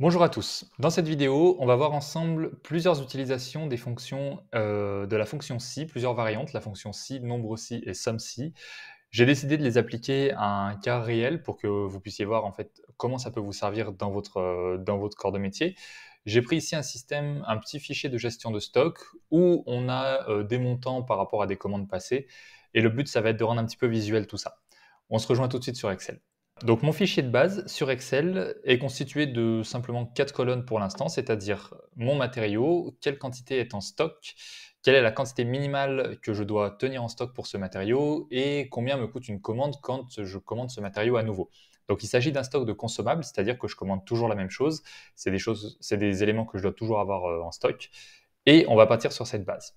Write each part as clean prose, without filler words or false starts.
Bonjour à tous. Dans cette vidéo, on va voir ensemble plusieurs utilisations des fonctions de la fonction si, plusieurs variantes, la fonction si, nombre si et somme si. J'ai décidé de les appliquer à un cas réel pour que vous puissiez voir en fait comment ça peut vous servir dans votre corps de métier. J'ai pris ici un système, un petit fichier de gestion de stock où on a des montants par rapport à des commandes passées et le but ça va être de rendre un petit peu visuel tout ça. On se rejoint tout de suite sur Excel. Donc mon fichier de base sur Excel est constitué de simplement 4 colonnes pour l'instant, c'est-à-dire mon matériau, quelle quantité est en stock, quelle est la quantité minimale que je dois tenir en stock pour ce matériau et combien me coûte une commande quand je commande ce matériau à nouveau. Donc il s'agit d'un stock de consommables, c'est-à-dire que je commande toujours la même chose, c'est des éléments que je dois toujours avoir en stock et on va partir sur cette base.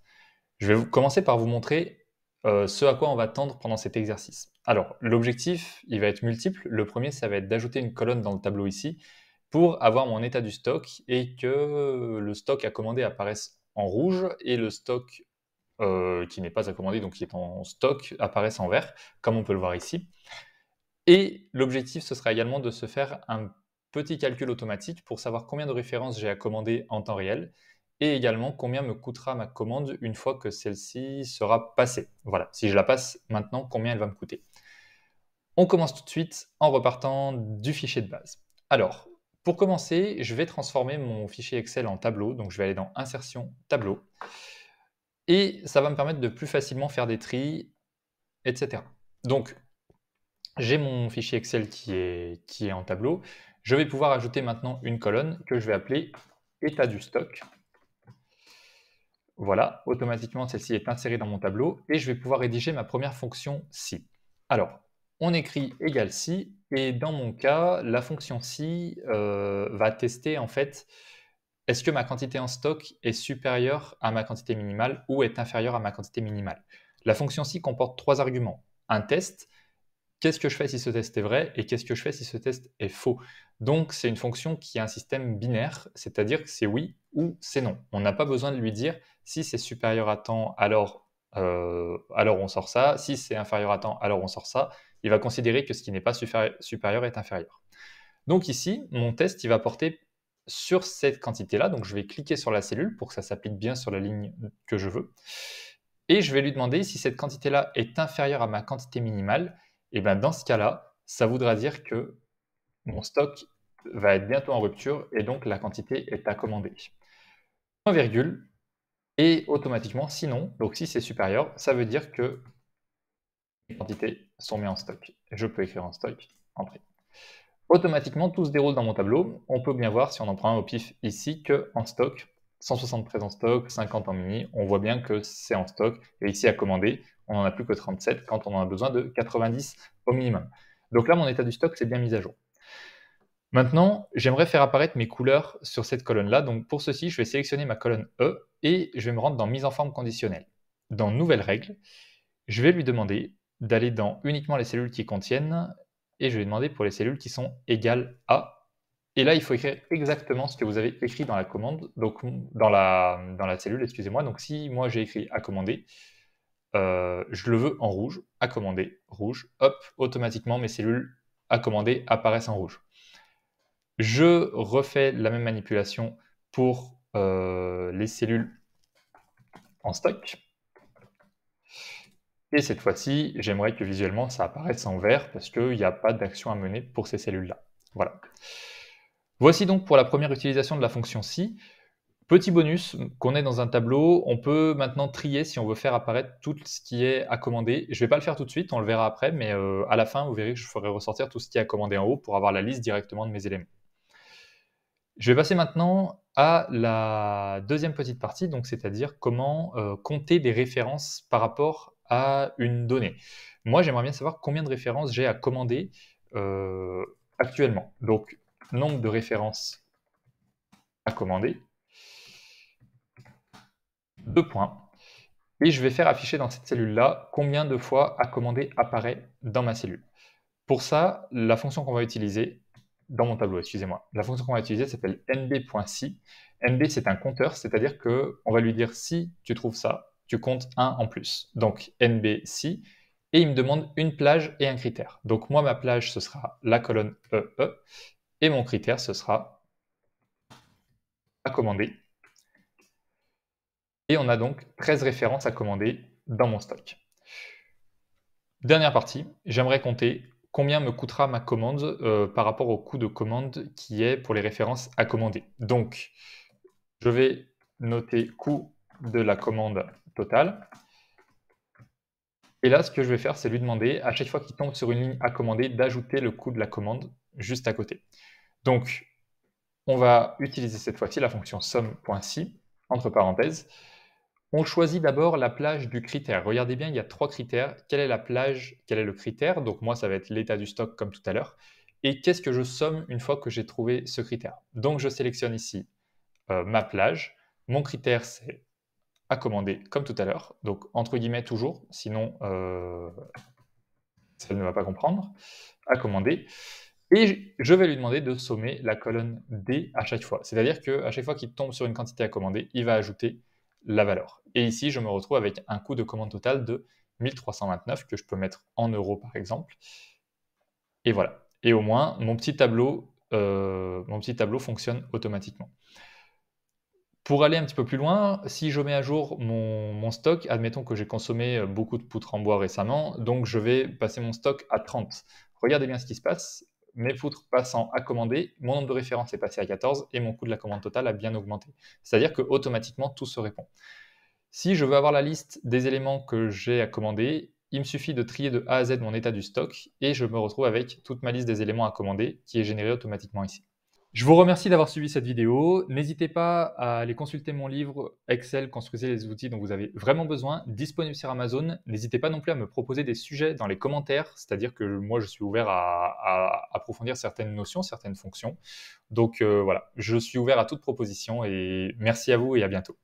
Je vais commencer par vous montrer ce à quoi on va tendre pendant cet exercice. Alors, l'objectif, il va être multiple. Le premier, ça va être d'ajouter une colonne dans le tableau ici pour avoir mon état du stock et que le stock à commander apparaisse en rouge et le stock qui n'est pas à commander, donc qui est en stock, apparaisse en vert, comme on peut le voir ici. Et l'objectif, ce sera également de se faire un petit calcul automatique pour savoir combien de références j'ai à commander en temps réel et également combien me coûtera ma commande une fois que celle-ci sera passée. Voilà, si je la passe maintenant, combien elle va me coûter. On commence tout de suite en repartant du fichier de base. Alors, pour commencer, je vais transformer mon fichier Excel en tableau, donc je vais aller dans Insertion, Tableau, et ça va me permettre de plus facilement faire des tris, etc. Donc, j'ai mon fichier Excel qui est en tableau. Je vais pouvoir ajouter maintenant une colonne que je vais appeler état du stock. Voilà, automatiquement celle-ci est insérée dans mon tableau et je vais pouvoir rédiger ma première fonction si. Alors, on écrit égal si et dans mon cas, la fonction si va tester en fait est-ce que ma quantité en stock est supérieure à ma quantité minimale ou est inférieure à ma quantité minimale. La fonction si comporte trois arguments. Un test, qu'est-ce que je fais si ce test est vrai et qu'est-ce que je fais si ce test est faux? Donc, c'est une fonction qui a un système binaire, c'est-à-dire que c'est oui ou c'est non. On n'a pas besoin de lui dire si c'est supérieur à temps, alors on sort ça. Si c'est inférieur à temps, alors on sort ça. Il va considérer que ce qui n'est pas supérieur est inférieur. Donc ici, mon test, il va porter sur cette quantité-là. Donc, je vais cliquer sur la cellule pour que ça s'applique bien sur la ligne que je veux. Et je vais lui demander si cette quantité-là est inférieure à ma quantité minimale. Et bien dans ce cas-là, ça voudra dire que mon stock va être bientôt en rupture et donc la quantité est à commander. Point virgule, et automatiquement, sinon, donc si c'est supérieur, ça veut dire que les quantités sont mises en stock. Je peux écrire en stock, entrée. Automatiquement, tout se déroule dans mon tableau. On peut bien voir, si on en prend un au pif ici, que en stock, 173 en stock, 50 en mini, on voit bien que c'est en stock. Et ici, à commander, on n'en a plus que 37 quand on en a besoin de 90 au minimum. Donc là, mon état du stock, c'est bien mis à jour. Maintenant, j'aimerais faire apparaître mes couleurs sur cette colonne-là. Donc pour ceci, je vais sélectionner ma colonne E et je vais me rendre dans Mise en forme conditionnelle. Dans Nouvelles règles, je vais lui demander d'aller dans uniquement les cellules qui contiennent et je vais demander pour les cellules qui sont égales à. Et là, il faut écrire exactement ce que vous avez écrit dans la commande, donc dans la cellule, excusez-moi. Donc si moi j'ai écrit à commander, je le veux en rouge, à commander, rouge, hop, automatiquement mes cellules à commander apparaissent en rouge. Je refais la même manipulation pour les cellules en stock. Et cette fois-ci, j'aimerais que visuellement ça apparaisse en vert parce qu'il n'y a pas d'action à mener pour ces cellules-là. Voilà. Voici donc pour la première utilisation de la fonction si. Petit bonus qu'on est dans un tableau, on peut maintenant trier si on veut faire apparaître tout ce qui est à commander. Je ne vais pas le faire tout de suite, on le verra après, mais à la fin, vous verrez que je ferai ressortir tout ce qui est à commander en haut pour avoir la liste directement de mes éléments. Je vais passer maintenant à la deuxième petite partie, donc c'est-à-dire comment compter des références par rapport à une donnée. Moi, j'aimerais bien savoir combien de références j'ai à commander actuellement. Donc, nombre de références à commander, 2 points. Et je vais faire afficher dans cette cellule-là combien de fois à commander apparaît dans ma cellule. Pour ça, la fonction qu'on va utiliser, dans mon tableau, excusez-moi, la fonction qu'on va utiliser s'appelle nb.si. nb, c'est un compteur, c'est-à-dire qu'on va lui dire si tu trouves ça, tu comptes 1 en plus. Donc nb si, et il me demande une plage et un critère. Donc moi, ma plage, ce sera la colonne EE, et mon critère, ce sera à commander. Et on a donc 13 références à commander dans mon stock. Dernière partie, j'aimerais compter combien me coûtera ma commande par rapport au coût de commande qui est pour les références à commander. Donc, je vais noter coût de la commande totale. Et là, ce que je vais faire, c'est lui demander, à chaque fois qu'il tombe sur une ligne à commander, d'ajouter le coût de la commande juste à côté. Donc, on va utiliser cette fois-ci la fonction somme.si, entre parenthèses. On choisit d'abord la plage du critère. Regardez bien, il y a 3 critères. Quelle est la plage? Quel est le critère? Donc moi, ça va être l'état du stock comme tout à l'heure. Et qu'est-ce que je somme une fois que j'ai trouvé ce critère? Donc je sélectionne ici ma plage. Mon critère, c'est à commander comme tout à l'heure. Donc entre guillemets toujours, sinon ça ne va pas comprendre. À commander. Et je vais lui demander de sommer la colonne D à chaque fois. C'est-à-dire qu'à chaque fois qu'il tombe sur une quantité à commander, il va ajouter la valeur. Et ici, je me retrouve avec un coût de commande total de 1329 que je peux mettre en euros par exemple. Et voilà. Et au moins, mon petit tableau fonctionne automatiquement. Pour aller un petit peu plus loin, si je mets à jour mon stock, admettons que j'ai consommé beaucoup de poutres en bois récemment, donc je vais passer mon stock à 30. Regardez bien ce qui se passe. Mes poutres passant à commander, mon nombre de références est passé à 14 et mon coût de la commande totale a bien augmenté. C'est-à-dire que automatiquement tout se répond. Si je veux avoir la liste des éléments que j'ai à commander, il me suffit de trier de A à Z mon état du stock et je me retrouve avec toute ma liste des éléments à commander qui est générée automatiquement ici. Je vous remercie d'avoir suivi cette vidéo. N'hésitez pas à aller consulter mon livre Excel, construisez les outils dont vous avez vraiment besoin, disponible sur Amazon. N'hésitez pas non plus à me proposer des sujets dans les commentaires, c'est-à-dire que moi je suis ouvert à approfondir certaines notions, certaines fonctions. Donc voilà, je suis ouvert à toute proposition et merci à vous et à bientôt.